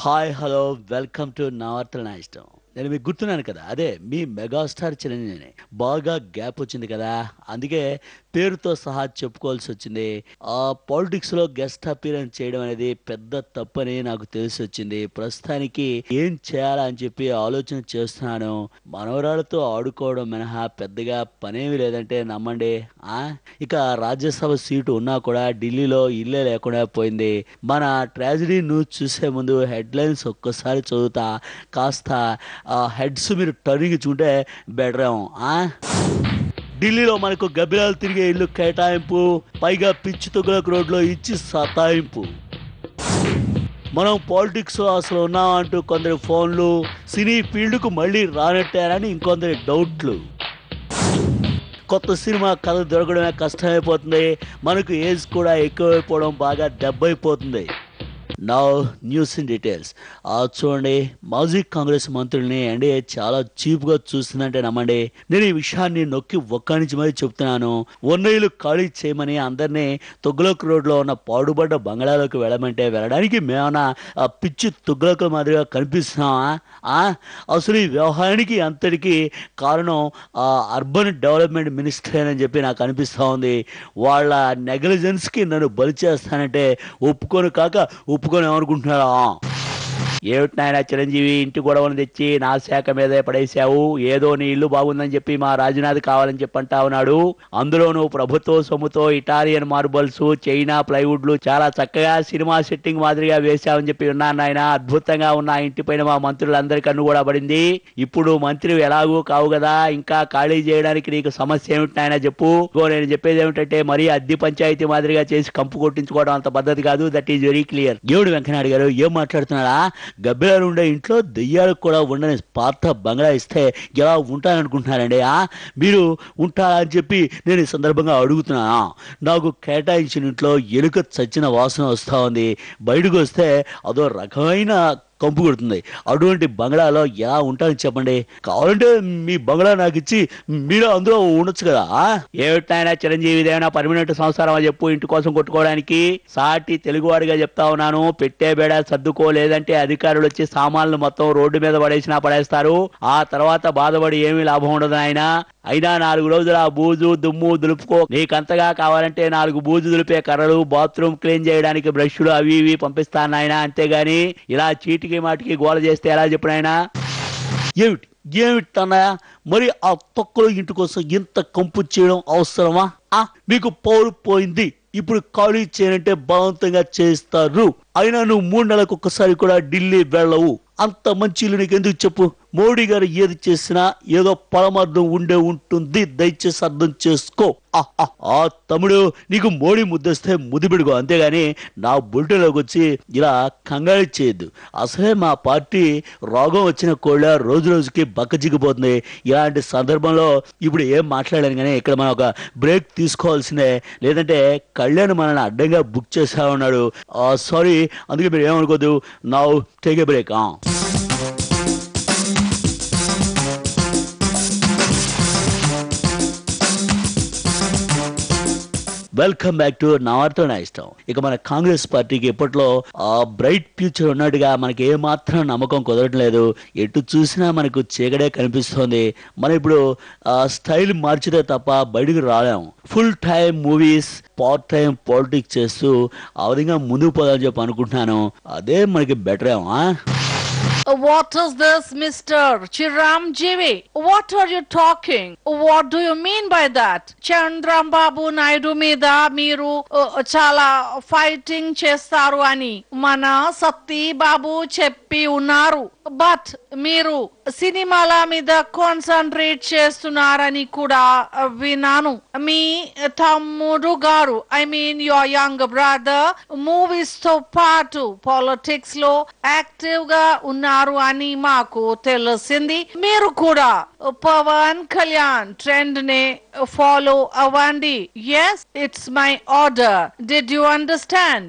Hi hello welcome to నా వార్తల నా ఇష్టం. నేను మీకు గుర్తున్నాను కదా, అదే మీ మెగాస్టార్ చిరంజీవిని. బాగా గ్యాప్ వచ్చింది కదా, అందుకే పేరుతో సహా చెప్పుకోవాల్సి వచ్చింది. ఆ పాలిటిక్స్లో గెస్ట్ అపీరెన్స్ చేయడం అనేది పెద్ద తప్పని నాకు తెలిసి వచ్చింది. ప్రస్తుతానికి ఏం చేయాలా అని చెప్పి ఆలోచన చేస్తున్నాను. మనవరాలతో ఆడుకోవడం మినహా పెద్దగా పనేమి లేదంటే నమ్మండి. ఆ ఇక రాజ్యసభ సీటు ఉన్నా కూడా ఢిల్లీలో ఇల్లే లేకుండా పోయింది. మన ట్రాజడీ న్యూస్ చూసే ముందు హెడ్లైన్స్ ఒక్కసారి చదువుతా, కాస్త హెడ్స్ మీరు టర్నింగ్ చూంటే బెటర్ ఏమో. ఢిల్లీలో మనకు గబ్బిలాలు తిరిగే ఇల్లు కేటాయింపు, పైగా పిచ్చి తొగులకు రోడ్లో ఇచ్చి సతాయింపు. మనం పాలిటిక్స్ అసలు ఉన్నామంటూ కొందరి ఫోన్లు, సినీ ఫీల్డ్కు మళ్ళీ రానట్టారని ఇంకొందరి డౌట్లు. కొత్త సినిమా కథ దొరకడమే కష్టమైపోతుంది, మనకు ఏజ్ కూడా ఎక్కువైపోవడం బాగా దెబ్బైపోతుంది. Now news in details. చూడండి, మాజీ కాంగ్రెస్ మంత్రుల్ని ఎన్డీఏ చాలా చీప్గా చూస్తుందంటే నమ్మండి. నేను ఈ విషయాన్ని నొక్కి ఒక్కనించి మరీ చెప్తున్నాను. ఉన్నీళ్ళు ఖాళీ చేయమని అందరినీ తుగ్లక్ రోడ్లో ఉన్న పాడుబడ్డ బంగ్లాలోకి వెళ్ళమంటే వెళ్ళడానికి మేమన్నా పిచ్చి తుగ్లకుల మాదిరిగా కనిపిస్తున్నామా? అసలు ఈ వ్యవహారానికి అంతటికి కారణం అర్బన్ డెవలప్మెంట్ మినిస్టర్ అని చెప్పి నాకు అనిపిస్తూ ఉంది. వాళ్ళ నెగ్లిజెన్స్కి నన్ను బలి చేస్తానంటే ఒప్పుకొని కాక ఒప్పుకొని ఏమనుకుంటున్నారా? ఏమిటి నాయన చిరంజీవి, ఇంటి గొడవను తెచ్చి నా శాఖ మీదే పడేశావు. ఏదో నీ ఇల్లు బాగుందని చెప్పి మా రాజునాథ్ కావాలని చెప్పి అంటా ఉన్నాడు. అందులోనూ ప్రభుత్వ సొమ్ముతో ఇటాలియన్ మార్బల్స్, చైనా ప్లైవుడ్లు చాలా చక్కగా సినిమా సెట్టింగ్ మాదిరిగా వేశావని చెప్పి ఉన్నాను నాయన. అద్భుతంగా ఉన్న ఆ ఇంటి పైన మా మంత్రులందరి కన్ను కూడా పడింది. ఇప్పుడు మంత్రి ఎలాగూ కావు కదా, ఇంకా ఖాళీ చేయడానికి నీకు సమస్య ఏమిటి నాయన చెప్పు. నేను చెప్పేది ఏమిటంటే, మరీ అద్దె పంచాయతీ మాదిరిగా చేసి కంపు కొట్టించుకోవడం అంత పద్ధతి కాదు. That is very clear. దేవుడు వెంకనాయుడు గారు ఏం మాట్లాడుతున్నాడా? గబ్బిలాలు ఉండే ఇంట్లో దెయ్యాలకు కూడా ఉండని పాత బంగ్లా ఇస్తే ఎలా ఉంటాననుకుంటున్నారండి? మీరు ఉంటారని చెప్పి నేను ఈ సందర్భంగా అడుగుతున్నా. నాకు కేటాయించిన ఇంట్లో ఎలుక చచ్చిన వాసన వస్తూ ఉంది. బయటకు వస్తే అదో రకమైన కంపు కొడుతుంది. అటువంటి బంగ్లాలో ఎలా ఉంటానని చెప్పండి. కావాలంటే మీ బంగ్లా నాకు ఇచ్చి మీరు అందులో ఉండొచ్చు కదా. ఏమిటైనా చిరంజీవి ఏమైనా పర్మనెంట్ సంసారం అని చెప్పు ఇంటి కోసం కొట్టుకోవడానికి. సాటి తెలుగువాడిగా చెప్తా ఉన్నాను, పెట్టే బేడ సర్దుకో, లేదంటే అధికారులు వచ్చి సామాన్లు మొత్తం రోడ్డు మీద పడేసినా పడేస్తారు. ఆ తర్వాత బాధపడి ఏమీ లాభం ఉండదు ఆయన. అయినా 4 రోజులు ఆ బూజు దుమ్ము దులుపుకో. నీకంతగా కావాలంటే 4 బూజు దులిపే కర్రలు, బాత్రూమ్ క్లీన్ చేయడానికి బ్రష్లు అవి ఇవి పంపిస్తాను ఆయన. అంతేగాని ఇలా చీటికి మాటికి గోల చేస్తే ఎలా చెప్పిన ఆయన? ఏమిటి అన్నయ్య, మరి ఆ తొక్కలో ఇంటి కోసం ఇంత కంపు చేయడం అవసరమా? మీకు పౌరు పోయింది, ఇప్పుడు ఖాళీ చేయనంటే బలవంతంగా చేస్తారు. అయినా నువ్వు 3 నెలలకు ఒక్కసారి కూడా ఢిల్లీ వెళ్ళవు. అంత మంచి ఇల్లు నీకు ఎందుకు చెప్పు? మోడీ గారు ఏది చేసినా ఏదో పరమార్థం ఉంటుంది, దయచేసి అర్థం చేసుకో. తమ్ముడు, నీకు మోడీ ముద్దొస్తే ముదిబిడుకో, అంతేగాని నా బుల్టలోకి వచ్చి ఇలా కంగారు చేయొద్దు. అసలే మా పార్టీ రోగం వచ్చిన కోళ్ళ రోజు రోజుకి బక్కజిగిపోతుంది. ఇలాంటి సందర్భంలో ఇప్పుడు ఏం మాట్లాడాను కానీ ఇక్కడ మనం ఒక బ్రేక్ తీసుకోవాల్సిందే, లేదంటే కళ్యాణ్ మనల్ని అడ్డంగా బుక్ చేసా ఉన్నాడు. సారీ, అందుకే మీరు ఏమనుకోద్దు. Now take a break. Welcome back to నా వార్తల నా ఇష్టం. ఇక మన కాంగ్రెస్ పార్టీకి ఎప్పట్లో బ్రైట్ ఫ్యూచర్ ఉన్నట్టుగా మనకి ఏమాత్రం నమ్మకం కుదరటం లేదు. ఎటు చూసినా మనకు చీకడే కనిపిస్తోంది. మనం ఇప్పుడు స్టైల్ మార్చితే తప్ప బయటకు రాలేము. Full time movies, part time politics చేస్తూ ఆ విధంగా ముందుకు పోదామని చెప్పి అనుకుంటున్నాను. అదే మనకి బెటర్ ఏమో. What is this, Mr. Chiramjeevi? What are you talking? What do you mean by that? Chandrababu Naidu మీద మీరు చాలా ఫైటింగ్ చేస్తారు అని మన సత్తి బాబు చెప్పి ఉన్నారు. బట్ మీరు సినిమాల మీద కాన్సన్ట్రేట్ చేస్తున్నారని కూడా విన్నాను. మీ తమ్ముడు గారు, I mean your young brother, movies తో పాటు పాలిటిక్స్ లో యాక్టివ్ గా ఉన్నారు అని మాకు తెలిసింది. మీరు కూడా Pawan Kalyan trend ne follow Avandi. Yes, it's my order. Did you understand?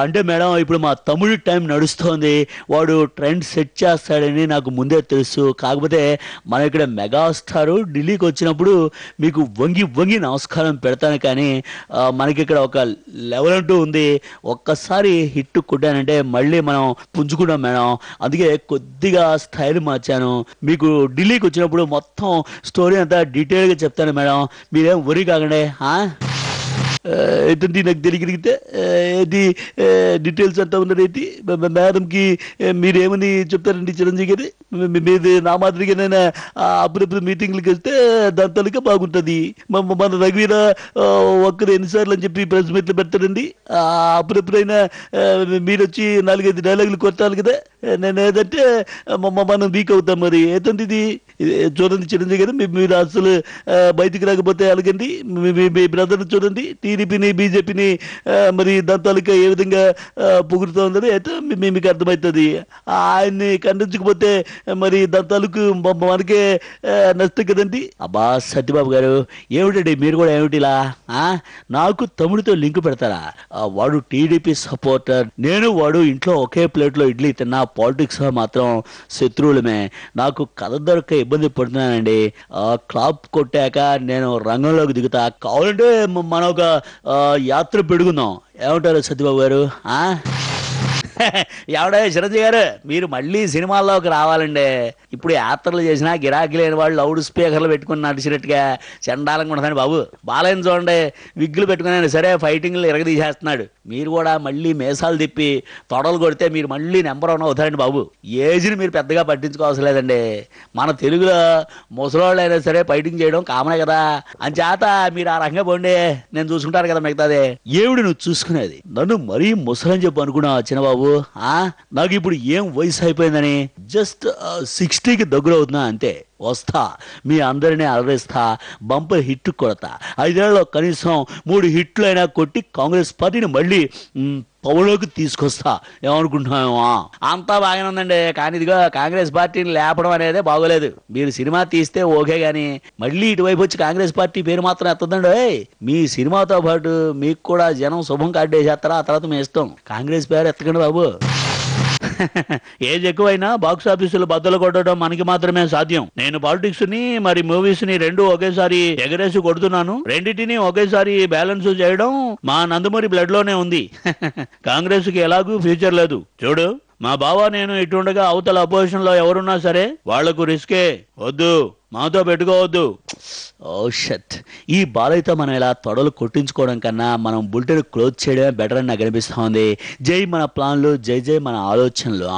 అంటే మేడం ఇప్పుడు మా తమ్ముడి టైం నడుస్తోంది, వాడు ట్రెండ్ సెట్ చేస్తాడని నాకు ముందే తెలుసు. కాకపోతే మన ఇక్కడ మెగాస్టార్ ఢిల్లీకి వచ్చినప్పుడు మీకు వంగి వంగి నమస్కారం పెడతాను, కానీ మనకి ఇక్కడ ఒక లెవెల్ అంటూ ఉంది. ఒక్కసారి హిట్ కొట్టానంటే మళ్ళీ మనం పుంజుకున్నాం మేడం. అందుకే కొద్దిగా స్టైల్ మార్చాను. మీకు ఢిల్లీకి వచ్చినప్పుడు మొత్తం స్టోరీ అంతా డీటెయిల్గా చెప్తాను మేడం, మీరేం వరి కాకండి. ఏంటంటే నాకు తెలియగలిగితే ఏది డీటెయిల్స్ అంతా ఉన్నది. మేడంకి మీరేమని చెప్తారండి చిరంజీవి గారి? మీది నా మాదిరిగానైనా అప్పుడప్పుడు మీటింగ్లకి వెళ్తే దాని తలక బాగుంటుంది. మన రఘువీర ఒక్కరు ఎన్నిసార్లు అని చెప్పి ప్రెస్ మీట్లు పెడతారండి. అప్పుడెప్పుడైనా మీరు వచ్చి 4-5 డైలాగులు కొట్టాలి కదా. నేను ఏదంటే మనం వీక్ అవుతాం. మరి ఏదంటే ఇది చూడండి చిరంజీవి గారు, మీరు అసలు బయటికి రాకపోతే అలాగండి. మీ బ్రదర్ని చూడండి, టీడీపీని బీజేపీని మరి దంతాలిక ఏ విధంగా పొగుడుతూ ఉందని అయితే మీకు అర్థమవుతుంది. ఆయన్ని ఖండించకపోతే మరి దంతాలకు మనకే నష్టం కదండి. అబ్బా సత్యబాబు గారు ఏమిటండి మీరు కూడా ఏమిటిలా? నాకు తమ్ముడితో లింక్ పెడతారా? వాడు టీడీపీ సపోర్టర్, నేను వాడు ఇంట్లో ఒకే ప్లేట్లో ఇడ్లీ తిన్నా. పాలిటిక్స్ మాత్రం శత్రువులమే. నాకు కథ దొరక ఇబ్బంది పడుతున్నానండి. క్లాప్ కొట్టాక నేను రంగంలోకి దిగుతా. కావాలంటే మనం ఒక యాత్ర పెడుకుందాం, ఏమంటారు సత్యబాబు గారు? ఎవడే చిరంజీవి గారు, మీరు మళ్ళీ సినిమాల్లోకి రావాలండి. ఇప్పుడు యాత్రలు చేసినా గిరాకీ లేని వాళ్ళు లౌడ్ స్పీకర్లు పెట్టుకుని నడిచినట్టుగా చండాలంగా ఉంటుందండి బాబు. బాలయ్యని చూడండి, విగ్గులు పెట్టుకుని సరే ఫైటింగ్లు ఎరగదీసేస్తున్నాడు. మీరు కూడా మళ్ళీ మేసాలు తిప్పి తొడలు కొడితే మీరు మళ్ళీ నెంబర్ 1 అవుతారండి బాబు. ఏజ్ని మీరు పెద్దగా పట్టించుకోవాల్సిన లేదండి. మన తెలుగులో ముసలోళ్ళు అయినా సరే ఫైటింగ్ చేయడం కామనే కదా. అంచేత మీరు ఆ రంగం పోండి, నేను చూసుకుంటాను కదా మిగతాదే. ఏమిటి నువ్వు చూసుకునేది? నన్ను మరీ ముసలని చెప్పి అనుకున్నా చిన్నబాబు. నాకు ఇప్పుడు ఏం వయసు అయిపోయిందని జస్ట్ 60కి దగ్గర అవుతున్నా అంతే. వస్తా, మీ అందరినీ అలరిస్తా, బంపర్ హిట్ కొడతా. 5 ఏళ్ళలో కనీసం 3 హిట్లు అయినా కొట్టి కాంగ్రెస్ పార్టీని మళ్ళీ పవన్లోకి తీసుకొస్తా. ఏమనుకుంటున్నామో అంతా బాగానే ఉందండి, కానీ ఇదిగో కాంగ్రెస్ పార్టీని లేపడం అనేది బాగోలేదు. మీరు సినిమా తీస్తే ఓకే, కానీ మళ్ళీ ఇటువైపు వచ్చి కాంగ్రెస్ పార్టీ పేరు మాత్రం ఎత్తదండి. మీ సినిమాతో పాటు మీకు కూడా జనం శుభం కార్డు వేసేస్తారా? ఆ తర్వాత మీ ఇష్టం. కాంగ్రెస్ పేరు ఎత్తకండి బాబు. ఏజ్ ఎక్కువైనా బాక్స్ ఆఫీసులు బద్దలు కొట్టడం మనకి మాత్రమే సాధ్యం. నేను పాలిటిక్స్ ని మరి మూవీస్ ని రెండు ఒకేసారి ఎగరేసి కొడుతున్నాను. రెండింటిని ఒకేసారి బ్యాలెన్స్ చేయడం మా నందమూరి బ్లడ్ లోనే ఉంది. కాంగ్రెస్ కి ఎలాగూ ఫ్యూచర్ లేదు. చూడు, మా బావ నేను ఇటుండగా అవతల అపోజిషన్ లో ఎవరున్నా సరే వాళ్లకు రిస్కే. వద్దు, మాతో పెట్టుకోవద్దు. ఓ షట్, ఈ బాలయ్యతో మనం ఇలా తొడలు కొట్టించుకోవడం కన్నా మనం బుల్టెన్ క్లోజ్ చేయడమే బెటర్ అని నాకు అనిపిస్తోంది. జై మన ప్లాన్లు, జై జై మన ఆలోచనలు.